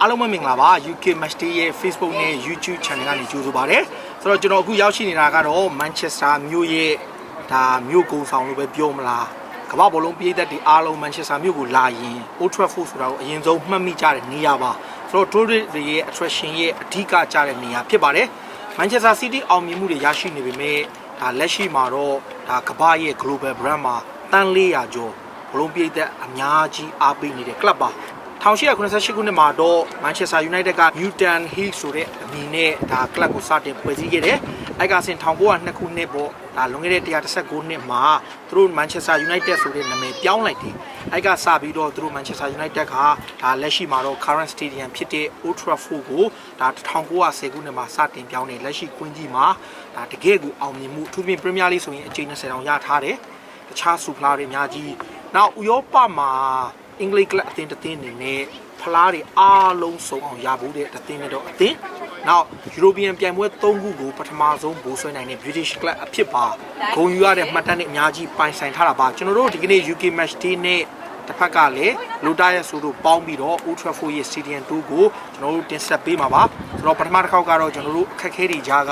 အားလုံးပဲမင်္ဂလာပါ UK Match Day ရဲ့ Facebook နဲ့ YouTube Channel ကနေကြိုဆိုပါရစေဆိုတော့ကျွန်တော်အခုရောက်ရှိနေတာကတော့ Manchester မြို့ရဲ့ဒါမြို့ကုန်းဆောင်လို့ပဲပြောမလားကမ္ဘာဘောလုံးပြည်သက်တွေအားလုံး Manchester မြို့ကိုလာရင် Old Trafford ဆိုတာကိုအရင်ဆုံးမှတ်မိကြတဲ့နေရာပါဆိုတော့ tourist တွေရဲ့ attraction ရဲ့အဓိကကျတဲ့နေရာဖြစ်ပါတယ် Manchester City အောင်မြင်မှုတွေရရှိနေပေမဲ့ဒါလက်ရှိမှာတော့ဒါကမ္ဘာရဲ့ global brand မှာတန်း400ကျော်ဘောလုံးပြည်သက်အများကြီးအားပေးနေတဲ့ club ပါ1898ခုနှစ်မှာတော့ Manchester United က Newton Hill ဆိုတဲ့အမည်နဲ့ဒါ club ကိုစတင်ဖွဲ့စည်းခဲ့တယ်။အဲ့ကစဉ်1902ခုနှစ်ပေါ့ဒါလွန်ခဲ့တဲ့119နှစ်မှာသူတို့ Manchester United ဆိုတဲ့နာမည်ပြောင်းလိုက်တယ်။အဲ့ကစပြီးတော့သူတို့ Manchester United ကဒါလက်ရှိမှာတော့ current stadium ဖြစ်တဲ့ Old Trafford ကိုဒါ1910ခုနှစ်မှာစတင်ပြောင်းနေလက်ရှိကွင်းကြီးမှာဒါတကယ့်ကိုအောင်မြင်မှုအထူးသဖြင့် Premier League ဆိုရင်အကြိမ်20တောင်ရထားတယ်။တခြား super တွေအများကြီးနောက်ဥရောပမှာအင်္ဂလိပ်ကလပ်အသင်းတစ်သင်းနေနဲ့ဖလားတွေအားလုံးစုံအောင်ရဖို့တဲ့တစ်သင်းနဲ့တော့အသင်းနောက် European ပြိုင်ပွဲ3ခုကိုပထမဆုံးဘိုးဆွဲနိုင်တဲ့ British Club အဖြစ်ပါဂုဏ်ယူရတဲ့မှတ်တမ်းတွေအများကြီးပိုင်ဆိုင်ထားတာပါကျွန်တော်တို့ဒီကနေ့ UK Match Day နဲ့တစ်ဖက်ကလည်းလိုတာရဲ့ဆိုတို့ပေါင်းပြီးတော့ Old Trafford ရဲ့ Stadium 2ကိုကျွန်တော်တို့တင်ဆက်ပေးမှာပါဆိုတော့ပထမတစ်ခေါက်ကတော့ကျွန်တော်တို့အခက်ခဲတွေကြားက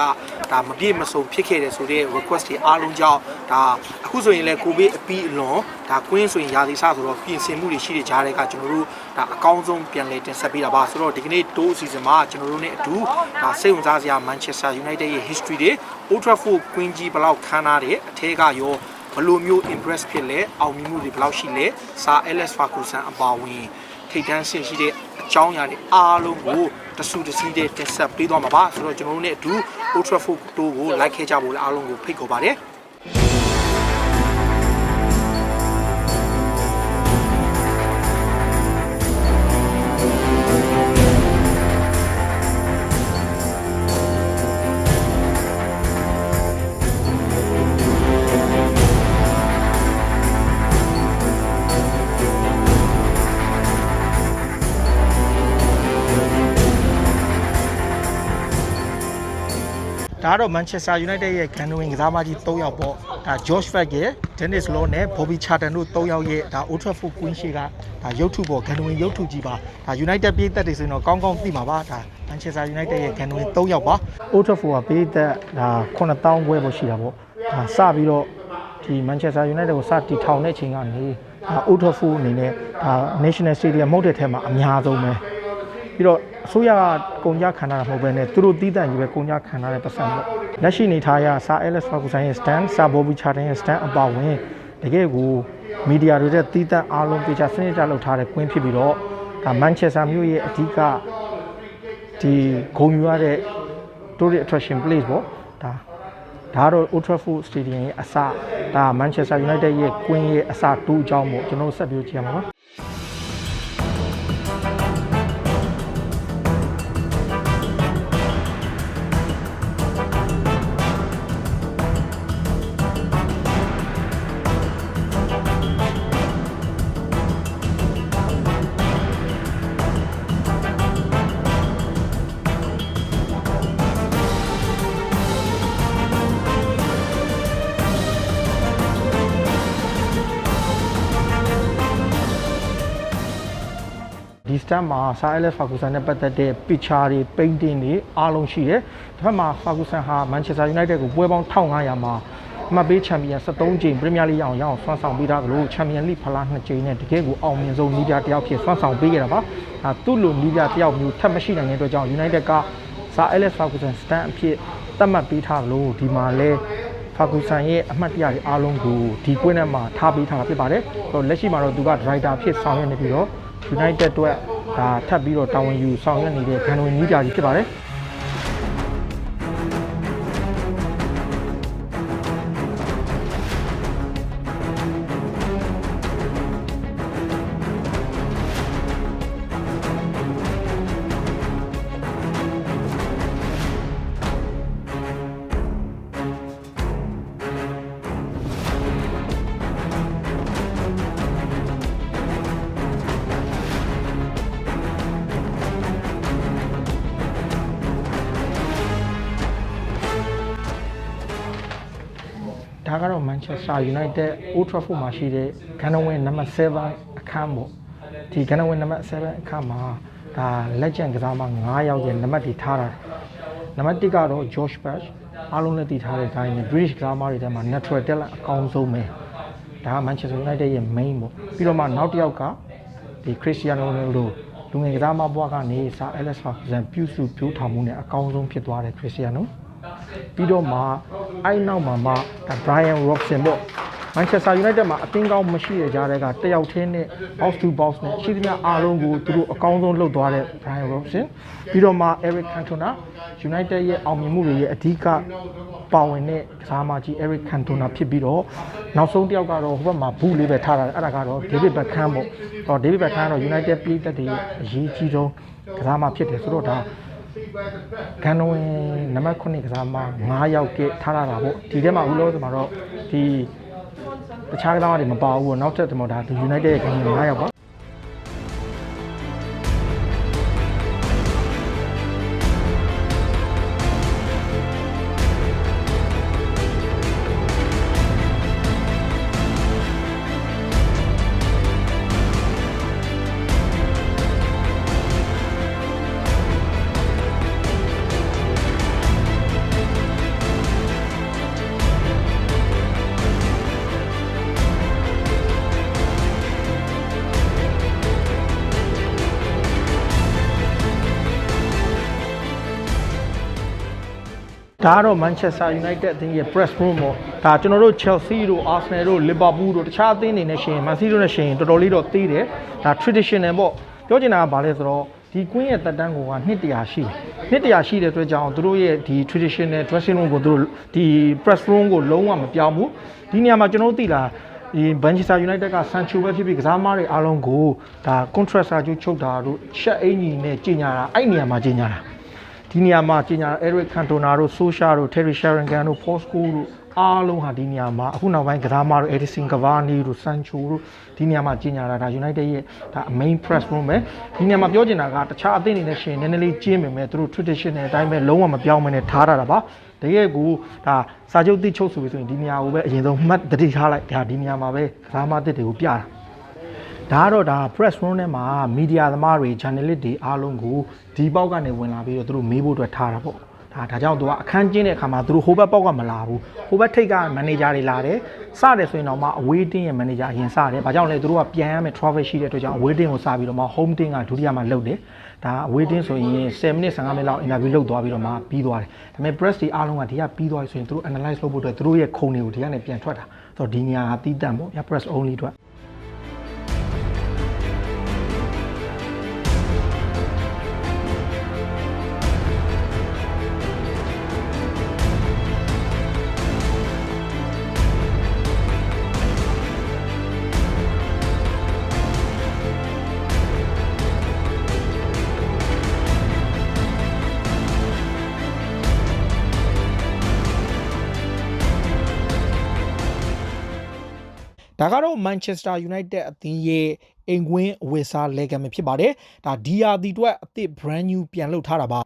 ဒါမပြည့်မစုံဖြစ်ခဲ့တယ်ဆိုတဲ့ request တွေအားလုံးကြောင့်ဒါအခုဆိုရင်လည်းကိုဗစ်အပြီးအလွန်ဒါကွင်းဆိုရင်ရာသီစဆိုတော့ပြင်ဆင်မှုတွေရှိတဲ့ကြားတွေကကျွန်တော်တို့ဒါအကောင်းဆုံးပြန်လည်တင်ဆက်ပေးတာပါဆိုတော့ဒီကနေ့တိုးအစီအစဉ်မှာကျွန်တော်တို့ ਨੇ အတူဒါစိတ်ဝင်စားစရာ Manchester United ရဲ့ history တွေ Old Trafford ကွင်းကြီးဘယ်လောက်ခမ်းနားတယ်အထဲကရောဘလိုမျိုး impress ဖြစ်လဲအောင်မြင်မှုတွေဘယ်လောက်ရှိလဲစာ Alex Ferguson အပါဝင်ထိပ်တန်းဆင့်ရှိတဲ့အကြောင်းအရာတွေအားလုံးကိုတဆူတစီတဲ့တင်ဆက်ပေးသွားမှာပါဆိုတော့ကျွန်တော်တို့ ਨੇ အတူ Old Trafford တိုးကို like ခဲ့ကြဖို့လည်းအားလုံးကိုဖိတ်ခေါ်ပါတယ်ဒါကတော့ Manchester United ရဲ့ဂန်နဝင်ကစားမကြီး3ယောက်ပေါ့ဒါ George Fleck ရဲ့ Dennis Law နဲ့ Bobby Charlton တို့3ယောက်ရဲ့ဒါ Old Trafford Queen ရှိကဒါရုပ်ထုပေါ့ဂန်နဝင်ရုပ်ထုကြီးပါဒါ United ပြည်သက်တွေဆိုရင်တော့ကောင်းကောင်းသိမှာပါဒါ Manchester United ရဲ့ဂန်နဝင်3ယောက်ပါ Old Trafford ကပြည်သက်ဒါ9000ခွဲပေါ့ရှိတာပေါ့ဒါစပြီးတော့ဒီ Manchester United ကိုစတည်ထောင်တဲ့အချိန်ကနေဒါ Old Trafford အနေနဲ့ဒါ National Stadium မဟုတ်တဲ့ထဲမှာအများဆုံးပဲပြီးတော့အစိုးရကကုန်ကြခံရတာမဟုတ်ဘဲနဲ့သူတို့တီးတန့်ကြီးပဲကုန်ကြခံရတဲ့ပတ်စံပေါ့လက်ရှိနေထားရစာ Alex Ferguson ရဲ့ stand စာ Bobby Charlton ရဲ့ stand အပါဝင်တကယ်ကိုမီဒီယာတွေတဲ့တီးတန့်အားလုံးပြချစနစ်တလုပ်ထားတဲ့ကွင်းဖြစ်ပြီးတော့ဒါ Manchester မြို့ရဲ့အဓိကဒီဂုဏ်ယူရတဲ့ tourist attraction place ပေါ့ဒါကတော့ Old Trafford Stadium ရဲ့အစဒါ Manchester United ရဲ့ကွင်းရဲ့အစ2အကြောင်းပေါ့ကျွန်တော်ဆက်ပြောကြည့်ရမှာပါဒီစတန်မှာစာ Alex Ferguson နဲ့ပတ်သက်တဲ့ picture တွေ painting တွေအားလုံးရှိတယ်။ဒါမှမဟုတ် Ferguson ဟာ Manchester United ကိုပွဲပေါင်း1500မှာအမှတ်ပေးချန်ပီယံ73ကြိမ် Premier League ရအောင်ဆွမ်းဆောင်ပေးထားသလို Champions League ဖလား2ကြိမ်နဲ့တကယ်ကိုအောင်မြင်ဆုံးနီးပြတယောက်ဖြစ်ဆွမ်းဆောင်ပေးခဲ့တာပါ။ဒါသူ့လိုနီးပြတယောက်မျိုးထပ်မရှိနိုင်တဲ့အတွက်ကြောင့် United ကစာ Alex Ferguson စတန်အဖြစ်သတ်မှတ်ပေးထားလို့ဒီမှာလဲFerguson ရဲ့အမှတ်တရတွေအားလုံးကိုဒီကွင်းထဲမှာထားပေးထားတာဖြစ်ပါတယ်။ဆိုတော့လက်ရှိမှာတော့သူက driver ဖြစ်ဆောင်ရွက်နေပြီးတော့ United အတွက်ဒါထပ်ပြီးတော့တာဝန်ယူဆောင်ရွက်နေတဲ့ဂန်ဝင်နီးပြကြီးဖြစ်ပါတယ်ဒါကတော့ Manchester United Old Trafford မှာရှိတဲ့ဂန်နဝင်နံပါတ်7အခန်းပေါ့ဒီဂန်နဝင်နံပါတ်7အခန်းမှာ legend ကစားမ9ယောက်ရဲ့နံပါတ်တွေထားတာနံပါတ်1ကတော့ George Best အားလုံးလည်းတည်ထားတဲ့အတိုင်း British ကစားမတွေထဲမှာ natural talent အကောင်းဆုံးပဲဒါက Manchester United ရဲ့ main ပေါ့ပြီးတော့မှနောက်တစ်ယောက်ကဒီ Cristiano Ronaldo လူငယ်ကစားမဘွားကနေစာ Alex Ferguson ပြုစုပြိုးထောင်မှုနဲ့အကောင်းဆုံးဖြစ်သွားတဲ့ Cristiano ပြီးတော့မှအဲ့နောက်မှာမှ Brian Robson ပေါ့ Manchester United မှာအသင်းကောင်းမရှိတဲ့ကြားထဲကတယောက်ချင်းနဲ့ box to box နဲ့ရှိသမျှအားလုံးကိုသူတို့အကောင်းဆုံးလုပ်သွားတဲ့ Brian Robson ပြီးတော့မှ Eric Cantona United ရဲ့အောင်မြင်မှုတွေရဲ့အဓိကပါဝင်တဲ့ကစားမကြီး Eric Cantona ဖြစ်ပြီးတော့နောက်ဆုံးတယောက်ကတော့ဟိုဘက်မှာဘူးလေးပဲထားတာအဲ့ဒါကတော့ David Beckham ပေါ့ David Beckham ကတော့ United ပြည်သက်တွေရဲ့အရေးကြီးဆုံးကစားမဖြစ်တယ်ဆိုတော့ဒါကန်နိုဝင်နံပါတ်9ကစားမ9ယောက်ကထားရတာပေါ့ဒီထဲမှာဦးလို့ဆိုမှာတော့ဒီတခြားကစားမတွေမပါဘူးပေါ့နောက်ထပ်ဒီမှာဒါ United ရဲ့ကန်နိုဝင်9ယောက်ပါဒါကတော့ Manchester United အသင်းရဲ့ press room ပေါ့ဒါကျွန်တော်တို့ Chelsea တို့ Arsenal တို့ Liverpool တို့တခြားအသင်းတွေနဲ့ရှင် Man City တို့နဲ့ရှင်တော်တော်လေးတော့သေးတယ်ဒါ traditional ပေါ့ပြောချင်တာကဘာလဲဆိုတော့ဒီ Queen ရဲ့တက်တန်းကိုကနှစ်100ရှိတယ်နှစ်100ရှိတဲ့အတွက်ကြောင့်သူတို့ရဲ့ဒီ traditional dressing room ကိုသူတို့ဒီ press room ကိုလုံးဝမပြောင်းဘူးဒီနေရာမှာကျွန်တော်တို့သိလာဒီ Manchester United က Sancho ပဲဖြစ်ဖြစ်ကစားမတွေအားလုံးကိုဒါ contract စာချုပ်ချုပ်တာတို့ရှက်အင်ကြီးနဲ့ကြီးညာတာအဲ့နေရာမှာကြီးညာတာဒီနေရာမှာကြီးညာ Eric Cantona တို့ Solskjaer တို့ Terry Sheringham တို့ Paul Scholes တို့အားလုံးဟာဒီနေရာမှာအခုနောက်ပိုင်းကစားမတို့ Edinson Cavani တို့ Sancho တို့ဒီနေရာမှာကြီးညာတာဒါ United ရဲ့ဒါ main press room ပဲဒီနေရာမှာပြောချင်တာကတခြားအသင်းတွေနဲ့ရှင်နည်းနည်းလေးကျင်းပေမဲ့သူတို့ traditional အတိုင်းပဲလုံးဝမပြောင်းမနဲ့ထားတာပါတကယ်ကိုဒါစာချုပ်တိချုပ်ဆိုပြီးဆိုရင်ဒီနေရာကိုပဲအရင်ဆုံးမှတ်တတိထားလိုက်ဒါဒီနေရာမှာပဲကစားမတစ်တွေကိုပြတာဒါကတော့ဒါ press room ထဲမှာမီဒီယာသမားတွေ journalist တွေအားလုံးကိုဒီပေါက်ကနေဝင်လာပြီးတော့သူတို့မေးဖို့အတွက်ထားတာပေါ့ဒါကြောင့်သူကအခန်းကျင်းတဲ့အခါမှာသူတို့ဟိုဘက်ပေါက်ကမလာဘူးဟိုဘက်ထိတ်က manager တွေလာတယ်စတယ်ဆိုရင်တော့မှ away team ရဲ့ manager အရင်စတယ်ဘာကြောင့်လဲသူတို့ကပြန်ရမယ် travel ရှိတဲ့အတွက်ကြောင့် away team ကိုစပြီးတော့မှ home team ကဒုတိယမှာလုပ်တယ်ဒါ away team ဆိုရင်10မိနစ်15မိနစ်လောက် interview လုပ်သွားပြီးတော့မှပြီးသွားတယ်ဒါပေမဲ့ press တွေအားလုံးကဒီကပြီးသွားပြီဆိုရင်သူတို့ analyze လုပ်ဖို့အတွက်သူတို့ရဲ့ခုံတွေကိုဒီကနေပြန်ထွက်တာဆိုတော့ဒီနေရာကတီးတန့်ပေါ့ဗျာ press only အတွက်ဒါကတော့ Manchester United အသင်းရဲ့အိမ်ကွင်းအဝယ်စားလဲကမ်းပဲဖြစ်ပါတယ်ဒါဒီယာဒီအတွက်အသစ် brand new ပြန်လုပ်ထားတာပါ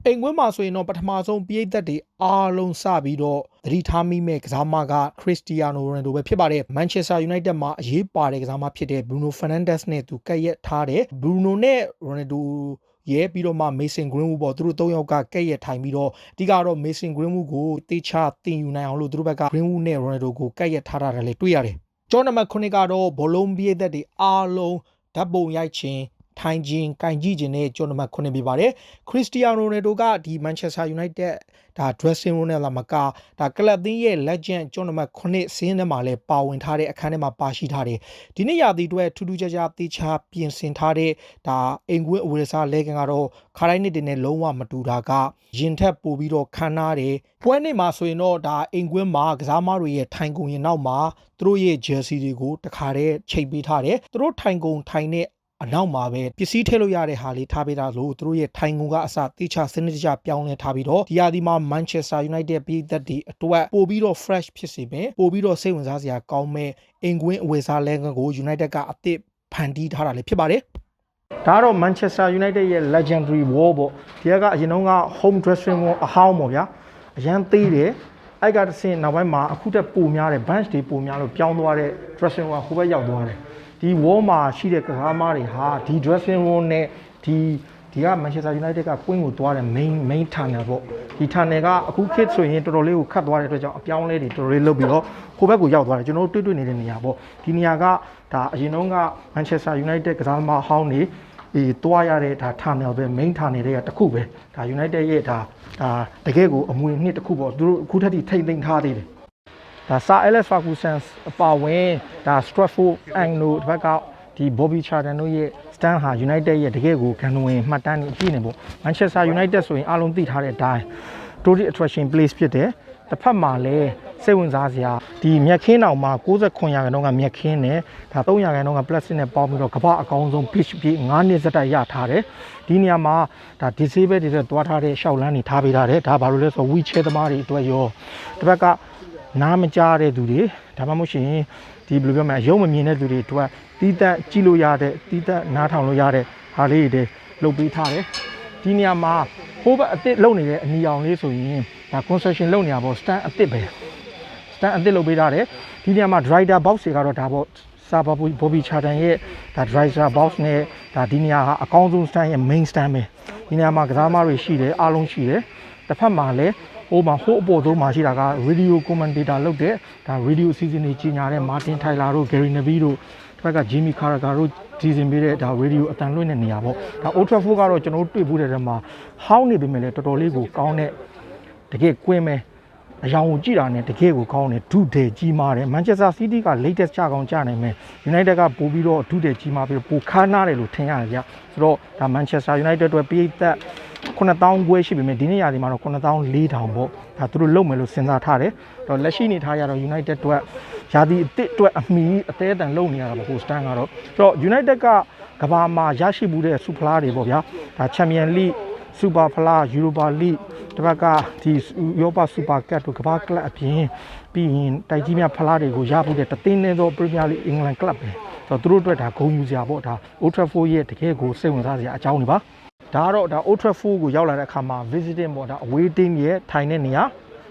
အိမ်ကွင်းမှာဆိုရင်တော့ပထမဆုံးပြည်သက်တွေအားလုံးစပြီးတော့သတိထားမိမဲ့ကစားမက Cristiano Ronaldo ပဲဖြစ်ပါတယ် Manchester United မှာအရေးပါတဲ့ကစားမဖြစ်တဲ့ Bruno Fernandes နဲ့သူကပ်ရက်ထားတဲ့ Bruno နဲ့ Ronaldoရဲပြီးတော့မှ Mason Greenwood ပေါ့သူတို့၃ယောက်ကကဲ့ရဲ့ထိုင်ပြီးတော့အဓိကတော့ Mason Greenwood ကိုတေချာတင်ယူနိုင်အောင်လို့သူတို့ဘက်က Greenwood နဲ့ Ronaldo ကိုကဲ့ရဲ့ထားတာလည်းတွေ့ရတယ်ကျောင်းနံပါတ်9ကတော့ဘောလုံးပြေးသက်တွေအားလုံးဓာတ်ပုံရိုက်ခြင်းထိုင်ခြင်းကင်ကြည့်ခြင်းနဲ့ကျောင်းနံပါတ်9ပြပါတယ်ခရစ္စတီယာနိုရိုနယ်ဒိုကဒီမန်ချက်စတာယူနိုက်တက်ဒါ dressing room နဲ့လာမကဒါကလပ်သင်းရဲ့ legend ကျောင်းနံပါတ်9စင်းထဲမှာလည်းပါဝင်ထားတဲ့အခန်းထဲမှာပါရှိထားတယ်ဒီနေ့ရာသီအတွက်ထူးထူးခြားခြားတေချာပြင်ဆင်ထားတဲ့ဒါအိမ်ကွင်းအဝယ်စားလဲကန်ကတော့ခါတိုင်းနှစ်တွေနဲ့လုံးဝမတူတာကရင်ထက်ပိုပြီးတော့ခန်းနာတယ်ပွဲနေ့မှာဆိုရင်တော့ဒါအိမ်ကွင်းမှာကစားမတွေရဲ့ထိုင်ကုန်ရင်နောက်မှာသူတို့ရဲ့ jersey တွေကိုတခါတည်းချိန်ပေးထားတယ်သူတို့ထိုင်ကုန်ထိုင်တဲ့အနောက်မှာပဲပစ္စည်းထည့်လို့ရတဲ့ဟာလေးထားပေးတာလို့သူတို့ရဲ့ထိုင်ကုန်ကအစတေချာစနစ်တကျပြောင်းလဲထားပြီးတော့ဒီရာသီမှာ Manchester United ပြည်သက်တွေအတွက်ပို့ပြီးတော့ fresh ဖြစ်စေမယ်ပို့ပြီးတော့စိတ်ဝင်စားစရာကောင်းမဲ့အိမ်ကွင်းအဝယ်စားလဲကန်ကို United ကအသစ်ဖန်တီးထားတာလည်းဖြစ်ပါတယ်ဒါကတော့ Manchester United ရဲ့ legendary wall ပေါ့ဒီကအရင်တုန်းက home dressing room အဟောင်းပေါ့ဗျာအရန်သေးတယ်အဲ့ကတဆင့်နောက်ပိုင်းမှာအခုတက်ပိုများတယ် bench တွေပိုများလို့ပြောင်းသွားတဲ့ dressing room ကဟိုဘက်ရောက်သွားတယ်ဒီ wall မှာရှိတဲ့ကစားသမားတွေဟာဒီ dressing room နဲ့ ဒီက Manchester United က Queen ကိုသွားတဲ့ main tunnel ပေါ့ဒီ tunnel ကအခုခေတ်ဆိုရင်တော်တော်လေးကိုခတ်သွားတဲ့အတွက်ကြောင့်အပြောင်းလဲတွေတော်တော်လေးလုပ်ပြီးတော့ဟိုဘက်ကိုရောက်သွားတယ်ကျွန်တော်တို့တွေ့နေတဲ့နေရာပေါ့ဒီနေရာကဒါအရင်တုန်းက Manchester United ကစားသမားဟောင်းတွေသွားရတဲ့ဒါ tunnel ပဲ main tunnel တွေကတစ်ခုပဲဒါ United ရဲ့ဒါတကယ်ကိုအမွေအနှစ်တစ်ခုပေါ့သူတို့အခုထက်ထိထိမ့်သိမ်းထားသေးတယ်ဒါ Sir Alex Ferguson အပါဝင်ဒါ Stratford and တို့ဒီဘက်ကဒီ Bobby Charlton တို့ရဲ့ stand ဟာ United ရဲ့တကယ်ကိုကန်ဝင်မှတ်တမ်းနေအပြည့်နေပေါ့ Manchester United ဆိုရင်အားလုံးသိထားတဲ့အတိုင်း tourist attraction place ဖြစ်တယ်တစ်ဖက်မှာလည်းစိတ်ဝင်စားစရာဒီမြက်ခင်းတောင်မှာ69%ကမြက်ခင်းနဲ့ဒါ3%က plastic နဲ့ပေါင်းပြီးတော့ကမ္ဘာအကောင်းဆုံး beach ပြေး9နှစ်စက်တိုက်ရထားတယ်ဒီနေရာမှာဒါ disable တွေတွားထားတဲ့ရှောက်လန်းတွေထားပေးထားတယ်ဒါဘာလို့လဲဆိုတော့ wheelchair သမားတွေအတွက်ရောတစ်ဖက်ကနားမကြားတဲ့သူတွေဒါမှမဟုတ်ရှင်ဒီဘယ်လိုပြောမလဲရုံမမြင်တဲ့သူတွေအတွက်တီးတက်ကြည့်လို့ရတဲ့တီးတက်နားထောင်လို့ရတဲ့ဟာလေးတွေလုပ်ပေးထားတယ်ဒီနေရာမှာဟိုဘက်အစ်စ်လုပ်နေတဲ့အနီအောင်လေးဆိုရင်ဒါ construction လုပ်နေရပေါ့ stand အစ်စ်ပဲ stand အစ်စ်လုပ်ပေးထားတယ်ဒီနေရာမှာ driver box တွေကတော့ဒါပေါ့ Sir Bobby Charlton ရဲ့ဒါ driver box နဲ့ဒါဒီနေရာဟာအကောင်းဆုံး stand ရဲ့ main stand ပဲဒီနေရာမှာကစားသမားတွေရှိတယ်အားလုံးရှိတယ်တစ်ဖက်မှာလည်းဟိုမှာဟိုအပေါ်ဆုံးမှာရှိတာက radio commentator လုပ်တဲ့ဒါ radio အစီအစဉ်တွေကြီးညာတဲ့ Martin Tyler တို့ Gary Neville တို့တစ်ဖက်က Jimmy Carragher တို့စီစဉ်ပေးတဲ့ဒါ radio အတန်လွှင့်တဲ့နေရာပေါ့ဒါ Old Trafford ကတော့ကျွန်တော်တို့တွေ့ဖို့တဲ့ထဲမှာဟောင်းနေပေမဲ့လည်းတော်တော်လေးကိုကောင်းတဲ့တကယ်ကွင်းမဲ့အယောင်ကိုကြည့်တာနဲ့တကယ်ကိုကောင်းတယ်ဒုဒေကြီးမားတယ် Manchester City က latest ချကောင်းချနိုင်မယ် United ကပို့ပြီးတော့ဒုဒေကြီးမားပြီးပိုခါးနားတယ်လို့ထင်ရတယ်ဗျဆိုတော့ဒါ Manchester United အတွက်ပြည်သက်9000ခွဲရှိပေမဲ့ဒီနေ့ရာဒီမှာတော့9400ပေါ့ဒါသူတို့လုံမယ်လို့စဉ်းစားထားတယ်တော့လက်ရှိနေထားရတော့ United အတွက်ရာသီအသစ်အတွက်အမီအသေးအတန်လုံနေရတာပေါ့ဟို stand ကတော့ဆိုတော့ United ကကဘာမှာရရှိမှုတဲ့စူဖလားတွေပေါ့ဗျာဒါ Champions League Super ဖလား Europa League တပတ်ကဒီ Europa Super Cup တို့ကဘာကလပ်အပြင်ပြီးရင်တိုက်ကြီးများဖလားတွေကိုရဖို့တဲ့တသင်းနေသော Premier League England Club ပဲဆိုတော့သူတို့အတွက်ဒါဂုဏ်ယူစရာပေါ့ဒါ Old Trafford ရဲ့တကယ်ကိုစိတ်ဝင်စားစရာအကြောင်းတွေပါဒါကတော့ဒါ Old Trafford ကိုရောက်လာတဲ့အခါမှာ visiting ပေါ့ဒါ away team ရဲ့ထိုင်တဲ့နေရာ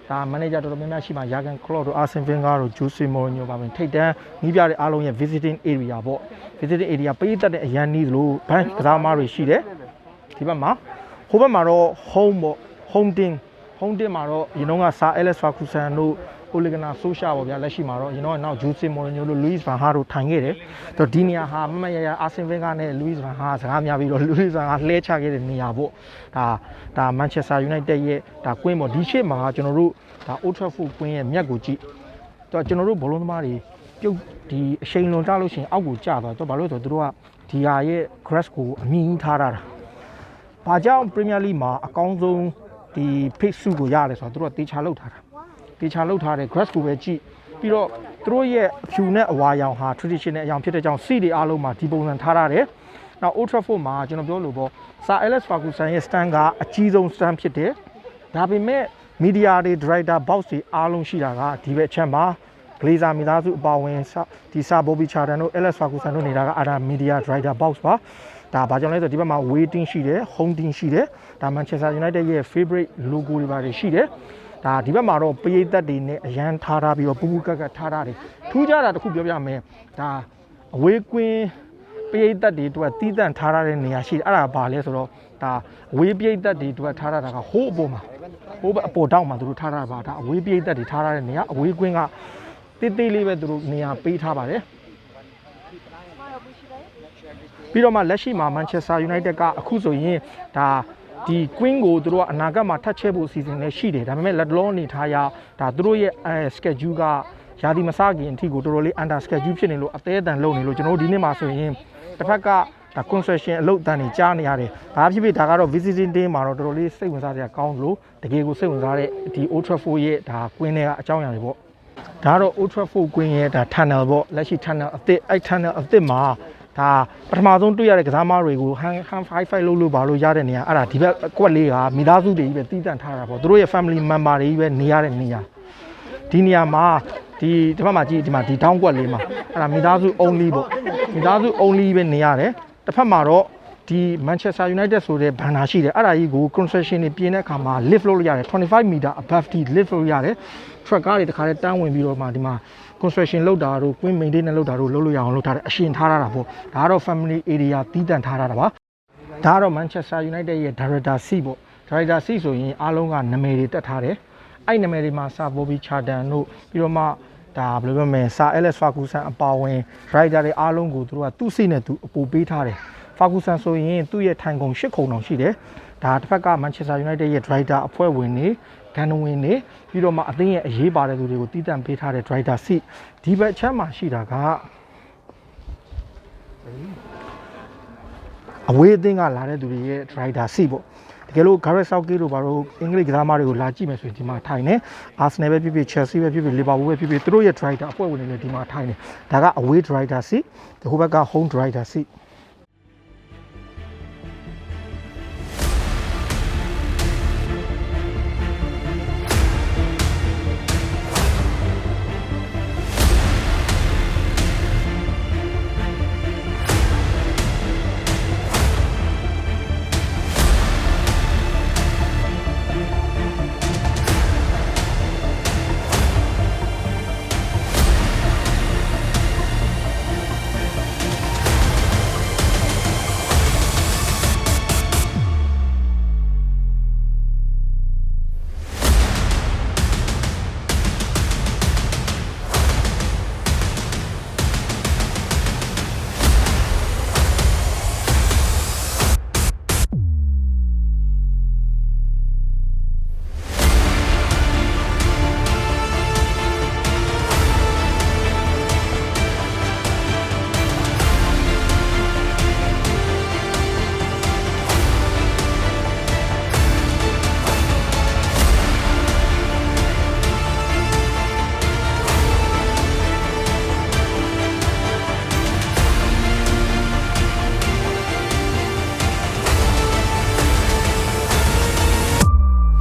ဒါ manager တော်တော်များများရှိမှ Jurgen Klopp တို့ Arsene Wenger တို့ Jose Mourinho ပါပဲထိတ်တန်းနီးပြတဲ့အားလုံးရဲ့ visiting area ပေါ့ visiting area ပေးတတ်တဲ့အရန်နီးသလိုဘန်းကစားသမားတွေရှိတယ်ဒီဘက်မှာဟိုဘက်မှာတော့ home ပေါ့ home team မှာတော့ဒီနှောင်းက Sir Alex Ferguson တို့ Ole Gunnar Solskjaer ပေါ့ဗျာလက်ရှိမှာတော့ဒီနှောင်းကနောက် Jose Mourinho တို့ Louis van Gaal တို့ထိုင်ခဲ့တယ်ဆိုတော့ဒီနေရာဟာမမရရ Arsene Wenger နဲ့ Louis van Gaal စကားများပြီးတော့ Louis van Gaal လှဲချခဲ့တဲ့နေရာပေါ့ဒါ Manchester United ရဲ့ဒါကွင်းပေါ့ဒီရှေ့မှာကျွန်တော်တို့ဒါ Old Trafford ကွင်းရဲ့မြက်ကိုကြည့်တော့ကျွန်တော်တို့ဘောလုံးသမားတွေပြုတ်ဒီအရှိန်လွန်ကြလို့ရှိရင်အောက်ကိုကျသွားတော့ဘာလို့လဲဆိုတော့သူတို့ကဒီဟာရဲ့ grass ကိုအမြင့်ကြီးထားတာဘာကြောင့် Premier League မှာအကောင်းဆုံးဒီ pitch စုကိုရတယ်ဆိုတော့သူတို့ကတေချာလောက်ထားတာတေချာလောက်ထားတဲ့ grass ကိုပဲကြည့်ပြီးတော့သူတို့ရဲ့အဖြူနဲ့အဝါရောင်ဟာ traditional အရောင်ဖြစ်တဲ့ကြောင့် seat တွေအားလုံးမှာဒီပုံစံထားရတယ်နောက် Old Trafford မှာကျွန်တော်ပြောလို့ပေါ့ Sir Alex Ferguson ရဲ့ stand ကအကြီးဆုံး stand ဖြစ်တယ်ဒါပေမဲ့ media တွေ director box တွေအားလုံးရှိတာကဒီဘက်အချက်မှာ Glazer မိသားစုအပါဝင်ဒီ Sir Bobby Charlton တို့ Alex Ferguson တို့နေတာကအဲ့ဒါ media director box ပါဒါဘာကြောင့်လဲဆိုတော့ဒီဘက်မှာ waiting ရှိတယ် home team ရှိတယ်ဒါ Manchester United ရဲ့ favorite logo တွေပါတယ်ရှိတယ်ဒါဒီဘက်မှာတော့ပရိသတ်တွေနဲ့အရန်ထားပြီးတော့ပူပူကက်ကထားတယ်ထူးခြားတာတစ်ခုပြောပြမယ်ဒါအဝေးကွင်းပရိသတ်တွေအတွက်တီးတန့်ထားတဲ့နေရာရှိတယ်အဲ့ဒါဘာလဲဆိုတော့ဒါအဝေးပရိသတ်တွေအတွက်ထားတာကဟိုးအပေါ်မှာဟိုးအပေါ်တောက်မှာသူတို့ထားတာပါဒါအဝေးပရိသတ်တွေထားတဲ့နေရာအဝေးကွင်းကတိတ်တိတ်လေးပဲသူတို့နေရာပေးထားပါတယ်ပြီးတော့မှလက်ရှိမှာ Manchester United ကအခုဆိုရင်ဒါဒီ Queen ကိုသူတို့ကအနာဂတ်မှာထပ်ချဲဖို့အစီအစဉ်လည်းရှိတယ်ဒါပေမဲ့လက်လောအနေထားရဒါသူတို့ရဲ့ schedule ကရာသီမစခင်အထိကိုတော်တော်လေး under schedule ဖြစ်နေလို့အသေးအတန်လုပ်နေလို့ကျွန်တော်တို့ဒီနေ့မှာဆိုရင်တစ်ဖက်ကဒါ concession အလုပ်အတန်တွေကြားနေရတယ်ဘာဖြစ်ဖြစ်ဒါကတော့ visiting team မှာတော့တော်တော်လေးစိတ်ဝင်စားစရာကောင်းလို့တကယ်ကိုစိတ်ဝင်စားတဲ့ဒီ Old Trafford ရဲ့ဒါ Queen တွေကအကြောင်းအရာတွေပေါ့ဒါကတော့ Old Trafford Queen ရဲ့ဒါ tunnel ပေါ့လက်ရှိ tunnel အသစ်အဲ့ tunnel အသစ်မှာဒါပထမဆုံးတွေ့ရတဲ့ကစားသမားတွေကိုဟန် 5-5 လုပ်လို့ပါလို့ရတဲ့နေရာအဲ့ဒါဒီဘက်ကွက်လေးကမိသားစုတွေကြီးပဲတီးတန့်ထားတာပေါ့သူတို့ရဲ့ family member တွေကြီးပဲနေရတဲ့နေရာဒီနေရာမှာဒီဘက်မှာကြည့်ဒီမှာဒီတောင်းကွက်လေးမှာအဲ့ဒါမိသားစု only ပေါ့မိသားစု only ပဲနေရတယ်တစ်ဖက်မှာတော့ဒီ Manchester United ဆိုတဲ့ဘန်နာရှိတယ်အဲ့ဒါကြီးကို concession တွေပြင်တဲ့အခါမှာ lift လုပ်လို့ရတယ်25 meter above the lift လုပ်ရတယ် truck ကားတွေတခါတည်းတန်းဝင်ပြီးတော့မှဒီမှာ construction လုပ်တာတို့ queen maintain လုပ်တာတို့လုပ်လို့ရအောင်လုပ်ထားတယ်အရှင်ထားရတာပေါ့ဒါကတော့ family area တီးတန့်ထားရတာပါ ဒါကတော့ Manchester United ရဲ့ Director C ပေါ့ Director C ဆိုရင်အားလုံးကနာမည်တွေတက်ထားတယ်အဲ့နာမည်တွေမှာ Sir Bobby Charlton တို့ပြီးတော့မှဒါဘယ်လိုပြောမလဲ Sir Alex Ferguson အပါဝင် Director တွေအားလုံးကိုသူတို့ကသူ့စိတ်နဲ့သူအပိုပေးထားတယ် Ferguson ဆိုရင်သူ့ရဲ့ထိုင်ကုန်၈ခုတောင်ရှိတယ်ဒါတစ်ဖက်က Manchester United ရဲ့ Director အဖွဲ့ဝင်တွေဂန်နဝင်တွေပြီးတော့မှအသင်းရဲ့အရေးပါတဲ့သူတွေကိုတည်တံ့ပေးထားတဲ့ Director C ဒီဘက်အချက်မှာရှိတာကအဝေးအသင်းကလာတဲ့သူတွေရဲ့ Director C ပေါ့တကယ်လို့ Gareth Southgate တို့ဘာလို့အင်္ဂလိပ်ကစားသမားတွေကိုလာကြည့်မယ်ဆိုရင်ဒီမှာထိုင်နေ Arsenal ပဲဖြစ်ဖြစ် Chelsea ပဲဖြစ်ဖြစ် Liverpool ပဲဖြစ်ဖြစ်သူတို့ရဲ့ Director အဖွဲ့ဝင်တွေလည်းဒီမှာထိုင်နေဒါက away Director C ဒီဟိုဘက်က home Director C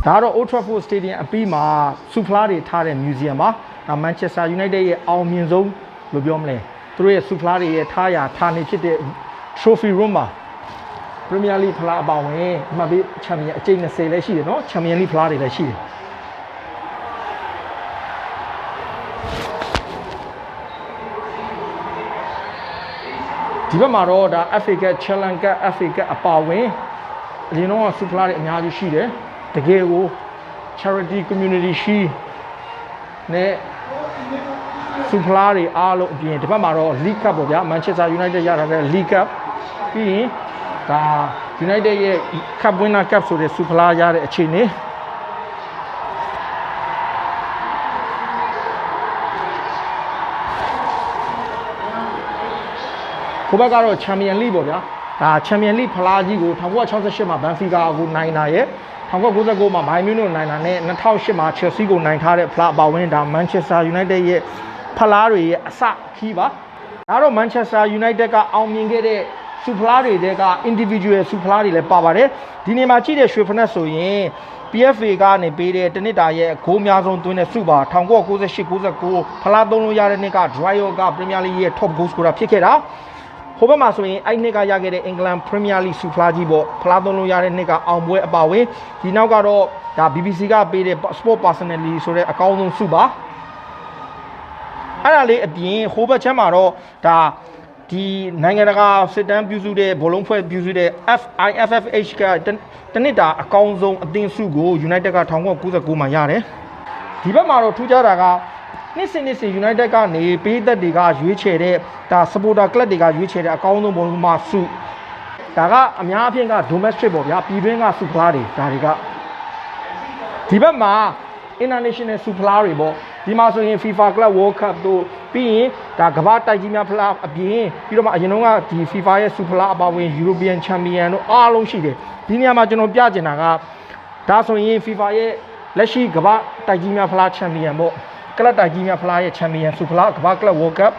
ဒါကတော့ Old Trafford Stadium အပြီးမှာဆူဖလားတွေထားတဲ့ museum ပါဒါ Manchester United ရဲ့အောင်မြင်ဆုံးလို့ပြောမလဲသူတို့ရဲ့ဆူဖလားတွေရဲ့ထားရာထားနေဖြစ်တဲ့ trophy room မှာ Premier League ဖလားအပါဝင်အမှတ်ပေး Champion အကျိန်20လည်းရှိတယ်နော် Champion League ဖလားတွေလည်းရှိတယ်ဒီဘက်မှာတော့ဒါ FA Cup Challenge Cup FA Cup အပါဝင်အရင်တော့ဆူဖလားတွေအများကြီးရှိတယ်တကယ်ကို charity community ရှိနဲ့ဆူဖလားတွေအားလုံးအပြင်ဒီဘက်မှာတော့ League Cup ပေါ့ဗျာ Manchester United ရထားတဲ့ League Cup ပြီးရင်ဒါ United ရဲ့ Cup Winner Cup ဆိုတဲ့ဆူဖလားရတဲ့အခြေအနေဟိုဘက်ကတော့ Champion League ပေါ့ဗျာဒါ Champion League ဖလားကြီးကို1968မှာ Benfica ကိုနိုင်တာရဲ့1999မှာ Bayern Munich နိုင်တာနဲ့2008မှာ Chelsea ကိုနိုင်ထားတဲ့ဖလားအပါဝင်ဒါ Manchester United ရဲ့ဖလားတွေရဲ့အစခီးပါဒါတော့ Manchester United ကအောင်မြင်ခဲ့တဲ့ဆူဖလားတွေတဲက individual ဆူဖလားတွေလည်းပါပါတယ်ဒီနေ့မှာကြည့်တဲ့ရွှေဖနက်ဆိုရင် PFA ကနေပေးတဲ့တနစ်တာရဲ့ဂိုးအများဆုံးသွင်းတဲ့ဆုပါ1998-99ဖလားသုံးလို့ရတဲ့နှစ်က Dwyer က Premier League ရဲ့ top goal scorer ဖြစ်ခဲ့တာဟိုဘက်မှာဆိုရင်အဲ့နှစ်ကရခဲ့တဲ့ England Premier League ဆူဖလားကြီးပေါ့ဖလားသုံးလို့ရတဲ့နှစ်ကအောင်ပွဲအပါဝင်ဒီနောက်ကတော့ဒါ BBC ကပေးတဲ့ Sport Personality ဆိုတဲ့အကောင်းဆုံးဆုပါအဲ့ဒါလေးအပြင်ဟိုဘက်ချမ်းမှာတော့ဒါဒီနိုင်ငံတကာစစ်တမ်းပြုစုတဲ့ဘောလုံးဖွဲ့ပြုစုတဲ့ IFFH ကတနစ်တာအကောင်းဆုံးအသင်းဆုကို United က1999မှာရတယ်ဒီဘက်မှာတော့ထူးခြားတာကနှစ်စဉ် United ကနေပေးသက်တွေကရွေးချယ်တဲ့ဒါ supporter club တွေကရွေးချယ်တဲ့အကောင်းဆုံးဘောလုံးမှာဆုဒါကအများအပြားက domestic ပေါ့ဗျာပြည်တွင်းကဆုဖလားတွေဒါတွေကဒီဘက်မှာ international ဆုဖလားတွေပေါ့ဒီမှာဆိုရင် FIFA Club World Cup တို့ပြီးရင်ဒါကမ္ဘာတိုက်ကြီးများဖလားအပြင်ပြီးတော့မှအရင်တော့ကဒီ FIFA ရဲ့ဆုဖလားအပါဝင် European Champion တို့အားလုံးရှိတယ်ဒီနေရာမှာကျွန်တော်ပြချင်တာကဒါဆိုရင် FIFA ရဲ့လက်ရှိကမ္ဘာတိုက်ကြီးများဖလား Champion ပေါ့ကလပ်တိုက်ကြီးများဖလားရဲ့ Champion ဆုဖလားကမ္ဘာကလပ် World Cup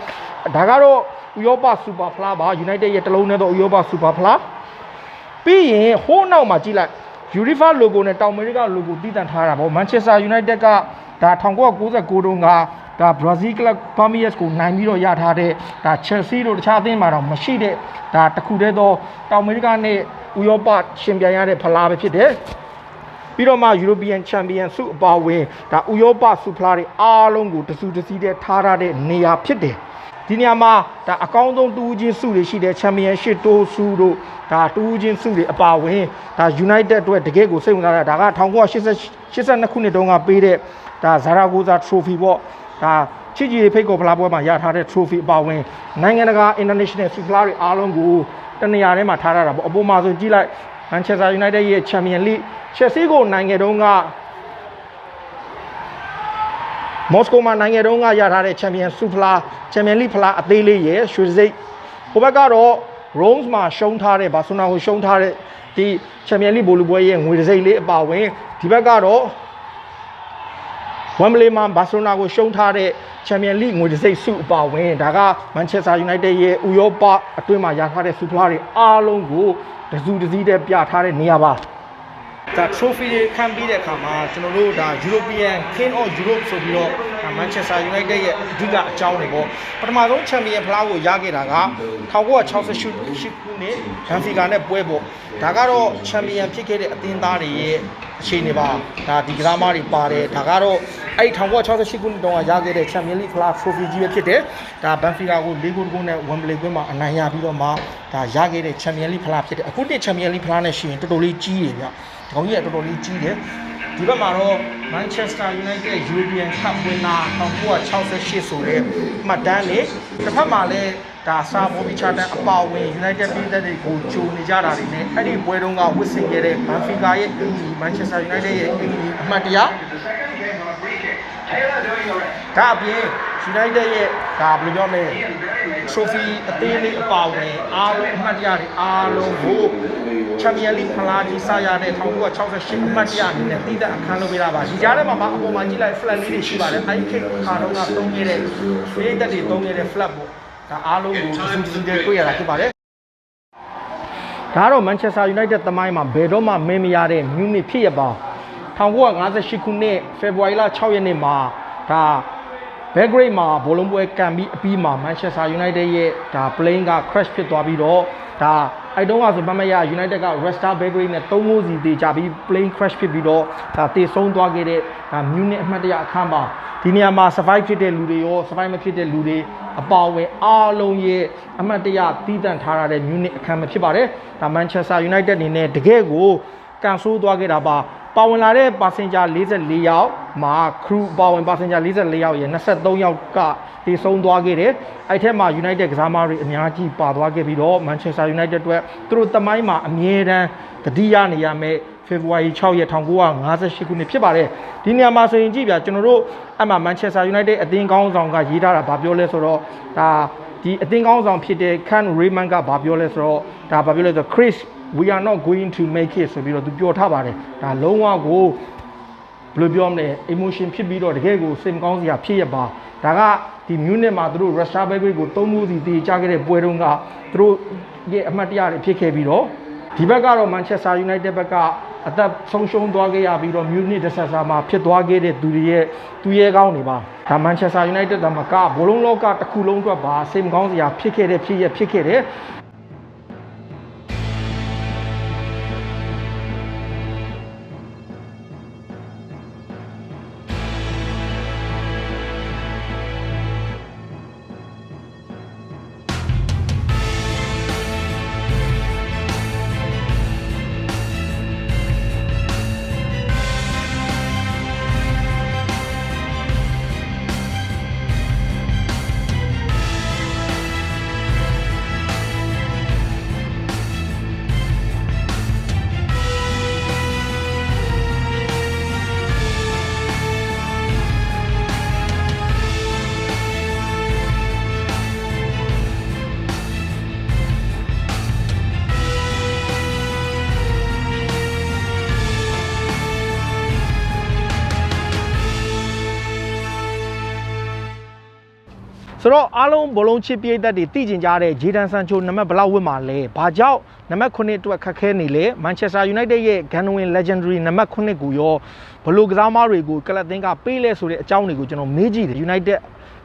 ဒါကတော့ဥရောပစူပါဖလားပါ United ရဲ့တလုံးနဲ့တော့ဥရောပစူပါဖလားပြီးရင်ဟိုးနောက်မှာကြည့်လိုက် UEFA logo နဲ့တောင်အမေရိက logo တည်တံ့ထားတာပေါ့ Manchester United ကဒါ1999တုန်းကဒါ Brazil Club Palmeiras ကိုနိုင်ပြီးတော့ရထားတဲ့ဒါ Chelsea တို့တခြားအသင်းမှာတော့မရှိတဲ့ဒါတခုတည်းသောတောင်အမေရိကနဲ့ဥရောပရှင်ပြိုင်ရတဲ့ဖလားပဲဖြစ်တယ်ပြီးတော့မှ European Champion ဆုအပါဝင်ဒါဥရောပဆုဖလားတွေအားလုံးကိုတစုတစည်းတည်းထားတဲ့နေရာဖြစ်တယ် ဒီနေရာမှာဒါအကောင်းဆုံးတူးချင်းစုတွေရှိတယ်ချန်ပီယံရှစ်တိုးစုတို့ဒါတူးချင်းစုတွေအပါဝင်ဒါ United အတွက်တကယ်ကိုစိတ်ဝင်စားတာဒါက1982ခုနှစ်တုန်းကပေးတဲ့ဒါ Zaragoza Trophy ပေါ့ဒါချီဖိတ်ကောဖလားပွဲမှာရထားတဲ့ trophy အပါဝင်နိုင်ငံတကာ international ဖလားတွေအားလုံးကိုတနေရာထဲမှာထားရတာပေါ့အပေါ်မှာဆိုကြည့်လိုက် Manchester United ရဲ့ Champion League Chelsea ကိုနိုင်ငံတုန်းကမော်စကိုမှာနိုင်ငံတုန်းကရထားတဲ့ Champion League ဖလားအသေးလေးရဲ့ရွှေစိတ်ဟိုဘက်ကတော့ Rome မှာရှုံးထားတဲ့ဘာဆိုနာကိုရှုံးထားတဲ့ဒီ Champion League ဘောလုံးပွဲရဲ့ငွေစိတ်လေးအပါဝင်ဒီဘက်ကတော့ Wembley မှာဘာဆိုနာကိုရှုံးထားတဲ့ Champion League ငွေစိတ်စုအပါဝင်ဒါက Manchester United ရဲ့ဥရောပအတွင်းမှာရထားတဲ့စုဖလားတွေအားလုံးကိုတစုတစည်းတည်းပြထားတဲ့နေရာပါဒါ trophy တွေခံပြီးတဲ့အခါမှာကျွန်တော်တို့ဒါ European King of Europe ဆိုပြီးတော့ Manchester United ရဲ့အဓိကအကြောင်းတွေပေါ့ပထမဆုံး Champion ဖလားကိုရခဲ့တာက1968ခုနှစ် Benfica နဲ့ပွဲပေါ့ဒါကတော့ Champion ဖြစ်ခဲ့တဲ့အသင်းသားတွေရဲ့အခြေအနေပါဒါဒီကစားမတွေပါတယ်ဒါကတော့အဲ့1968ခုနှစ်တုန်းကရခဲ့တဲ့ Champion League ဖလား trophy ကြီးပဲဖြစ်တယ်ဒါ Benfica ကို4ဂိုးနဲ့ Wembley ကွင်းမှာအနိုင်ရပြီးတော့မှဒါရခဲ့တဲ့ Champion League ဖလားဖြစ်တယ်အခုနှစ် Champion League ဖလားနဲ့ရှိရင်တော်တော်လေးကြီးတယ်ဗျဒီကောင်ကြီးကတော်တော်လေးကြီးတယ်ဒီဘက်မှာတော့ Manchester United European Cup winner 1968ဆိုတဲ့မှတ်တမ်းနဲ့တစ်ဖက်မှာလည်းဒါစာမော်ဘီချာတန်အပါဝင် United ပြည်သက်တွေကိုဂျုံနေကြတာတွေနဲ့အဲ့ဒီပွဲတုန်းကဝစ်ဆင်ခဲ့တဲ့ Benfica ရဲ့ Manchester United ရဲ့အမှတ်တရဒါအပြင် United ရဲ့ဒါဘယ်လိုပြောမလဲ trophy အသေးလေးအပါဝင်အားလုံးအမှတ်တရတွေအားလုံးကို Champion League ဖလားကြီးစရတဲ့1968အမှတ်တရအနေနဲ့တည်တဲ့အခန်းလုပ်ပေးတာပါဒီကြားထဲမှာအပေါ်မှာကြည့်လိုက် flag လေးတွေရှိပါတယ်အဲ့ဒီခေတ်ခါတုန်းကသုံးခဲ့တဲ့ပြည်သက်တွေသုံးခဲ့တဲ့ flag ပေါ့ဒါအားလုံးကိုစုစုတည်းတွေ့ရတာဖြစ်ပါတယ်ဒါတော့ Manchester United သမိုင်းမှာဘယ်တော့မှမင်းမရတဲ့ Munich ဖြစ်ရပါ1958ခုနှစ် February 6ရက်နေ့မှာဒါ Belgrade မှာဘောလုံးပွဲကန်ပြီးအပြီးမှာ Manchester United ရဲ့ဒါ plane က crash ဖြစ်သွားပြီးတော့ဒါအဲ့တုန်းကဆိုမှမရ United က Red Star Belgrade နဲ့3-0စီတေချပြီး plane crash ဖြစ်ပြီးတော့ဒါတေဆုံးသွားခဲ့တဲ့ဒါ Munich အမှတ်တရအခမ်းပါဒီနေရာမှာ survive ဖြစ်တဲ့လူတွေရော survive မဖြစ်တဲ့လူတွေအပါအဝင်အားလုံးရဲ့အမှတ်တရတည်တံ့ထားရတဲ့ Munich အခမ်းပဲဖြစ်ပါတယ်ဒါ Manchester United အနေနဲ့တကယ်ကိုကန်ဆိုးသွားခဲ့တာပါဝင်လာတဲ့ passenger 44ယောက်မှာ crew ပါဝင် passenger 44ယောက်ရဲ့23ယောက်ကတည်ဆုံးသွားခဲ့တယ်အဲ့ထက်မှာ United ကစားသမားတွေအများကြီးပါသွားခဲ့ပြီးတော့ Manchester United အတွက်သူတို့တမိုင်းမှာအမြဲတမ်းတတိယနေရမယ် February 6ရက်1958ခုနှစ်ဖြစ်ပါတယ်ဒီနေရာမှာဆိုရင်ကြည့်ပြကျွန်တော်တို့အမှ Manchester United အသင်းကောင်းဆောင်ကရေးထားတာဗာပြောလဲဆိုတော့ဒါဒီအသင်းကောင်းဆောင်ဖြစ်တဲ့ Ken Raymond ကဗာပြောလဲဆိုတော့ဒါဗာပြောလဲဆို Chris we are not going to make it ဆိုပြီးတော့သူပြောထားပါတယ်ဒါလုံးဝကိုဘယ်လိုပြောမလဲ emotion ဖြစ်ပြီးတော့တကယ်ကိုစိတ်မကောင်းစရာဖြစ်ရပါဒါကဒီ Munich မှာသူတို့ Red Star Belgrade ကို3-0စီတေချခဲ့တဲ့ပွဲတုန်းကသူတို့ရဲ့အမှတ်တရတွေဖြစ်ခဲ့ပြီးတော့ဒီဘက်ကတော့ Manchester United ဘက်ကအသက်ဆုံးရှုံးသွားခဲ့ရပြီးတော့ Munich disaster မှာဖြစ်သွားခဲ့တဲ့သူတွေရဲ့သူရဲကောင်းတွေပါဒါ Manchester United တမကဘောလုံးလောကတစ်ခုလုံးအတွက်ပါစိတ်မကောင်းစရာဖြစ်ခဲ့တဲ့ဖြစ်ခဲ့တဲ့ဆိုတော့အားလုံးဘောလုံးချစ်ပြည့်သက်တွေတည်ကျင်ကြတဲ့ဂျေဒန်ဆန်ချိုနံပါတ်ဘယ်လောက်ဝတ်မှာလဲဘာကြောင့်နံပါတ်9အတွက်ခက်ခဲနေလဲ Manchester United ရဲ့ Gunwin Legendary နံပါတ်9ကိုရောဘလို့ကစားသမားတွေကိုကလပ်သင်းကပေးလဲဆိုတဲ့အကြောင်းတွေကိုကျွန်တော်မေးကြည့်တယ် United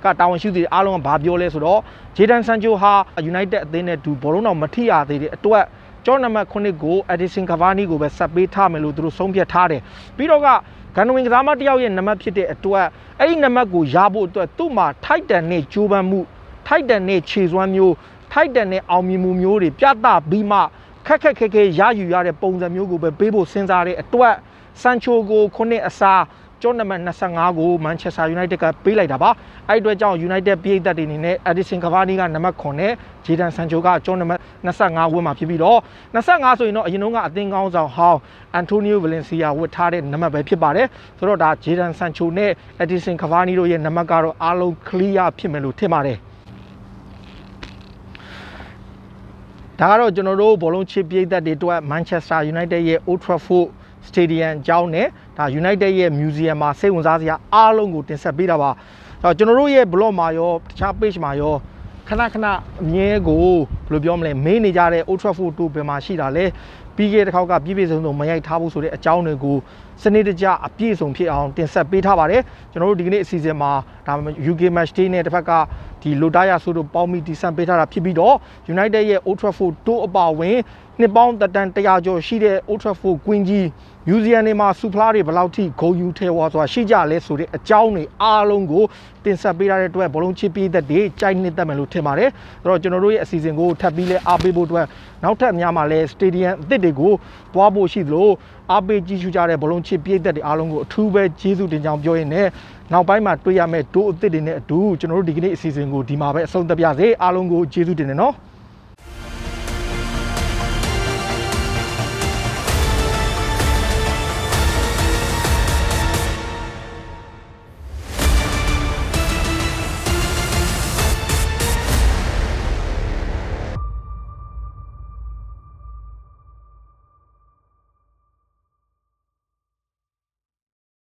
ကတာဝန်ရှိသူတွေအားလုံးကဘာပြောလဲဆိုတော့ဂျေဒန်ဆန်ချိုဟာ United အသင်းနဲ့တူဘောလုံးတော့မထိရသေးတဲ့အတွက်ကျောင်းနံပါတ်9ကို Edinson Cavani ကိုပဲဆက်ပေးထားမယ်လို့သူတို့ဆုံးဖြတ်ထားတယ်ပြီးတော့ကဂန်ဝင်ကစားမတယောက်ရဲ့နံပါတ်ဖြစ်တဲ့အတွက်အဲ့ဒီနံပါတ်ကိုရဖို့အတွက်သူ့မှာထိုက်တန်တဲ့ကြိုးပမ်းမှု ထိုက်တန်တဲ့ခြေစွမ်းမျိုးထိုက်တန်တဲ့အောင်မြင်မှုမျိုးတွေပြသပြီးမှခက်ခဲရယူရတဲ့ပုံစံမျိုးကိုပဲပေးဖို့စဉ်းစားတဲ့အတွက်ဆန်ချိုကိုခုနှစ်အစားကျောင်းနံပါတ်25ကိုမန်ချက်စတာယူနိုက်တက်ကပေးလိုက်တာပါအဲ့အတွက်ကြောင့်ယူနိုက်တက်ပြည်သက်တွေအနေနဲ့အက်ဒီဆင်ကဗာနီကနံပါတ်9နဲ့ဂျေဒန်ဆန်ချိုကကျောင်းနံပါတ်25ဝန်းမှာဖြစ်ပြီးတော့25ဆိုရင်တော့အရင်တုန်းကအသင်းကောင်းဆောင်ဟောင်းအန်တိုနီယိုဗလင်စီယာဝတ်ထားတဲ့နံပါတ်ပဲဖြစ်ပါတယ်ဆိုတော့ဒါဂျေဒန်ဆန်ချိုနဲ့အက်ဒီဆင်ကဗာနီတို့ရဲ့နံပါတ်ကတော့အားလုံးကလီးယားဖြစ်မယ်လို့ထင်ပါတယ်ဒါကတော့ကျွန်တော်တို့ဘောလုံးချစ်ပြည်သက်တွေအတွက်မန်ချက်စတာယူနိုက်တက်ရဲ့ Old Trafford Stadium ကျောင်းနဲ့ဒါ United ရဲ့ Museum မှာစိတ်ဝင်စားစရာအားလုံးကိုတင်ဆက်ပေးတာပါကျွန်တော်တို့ရဲ့ blog မှာရောတခြား page မှာရောခဏအမြဲကိုဘယ်လိုပြောမလဲမေးနေကြတဲ့ Old Trafford 2ဘယ်မှာရှိတာလဲပြီးခဲ့တဲ့တစ်ခေါက်ကပြည့်စုံမရိုက်ထားဘူးဆိုတဲ့အကြောင်းတွေကိုစနစ်တကျအပြည့်စုံဖြစ်အောင်တင်ဆက်ပေးထားပါတယ်ကျွန်တော်တို့ဒီကနေ့အစီအစဉ်မှာဒါ UK Match Day နဲ့တစ်ဖက်ကဒီလိုတာယာဆိုတို့ပေါင်းပြီးတည်ဆန့်ပေးထားတာဖြစ်ပြီးတော့ United ရဲ့ Old Trafford 2အပါဝင်နှစ်ပေါင်းတန်100ကျော်ရှိတဲ့ Old Trafford ကွင်းကြီး Museum တွေမှာစူဖလားတွေဘယ်လောက်ထိဂုဏ်ယူထဲဝါဆိုတာရှိကြလဲဆိုတဲ့အကြောင်းတွေအားလုံးကိုတင်ဆက်ပေးထားတဲ့အတွက်ဘောလုံးချစ်ပြည်သက်တွေကြိုက်နှစ်သက်မယ်လို့ထင်ပါတယ်အဲ့တော့ကျွန်တော်တို့ရဲ့အစီအစဉ်ကိုထပ်ပြီးလဲအားပေးဖို့အတွက်နောက်ထပ်များမှာလဲ Stadium အသစ်တွေကိုတွားဖို့ရှိသလိုအားပေးကြည့်ရှုကြတဲ့ဘောလုံးချစ်ပြည်သက်တွေအားလုံးကိုအထူးပဲကျေးဇူးတင်ကြောင်းပြောရင်းနဲ့နောက်ပိုင်းမှာတွေ့ရမယ့်ဒိုးအသစ်တွေနဲ့အတူကျွန်တော်တို့ဒီကနေ့အစီအစဉ်ကိုဒီမှာပဲအဆုံးသတ်ပါစေအားလုံးကိုကျေးဇူးတင်တယ်နော်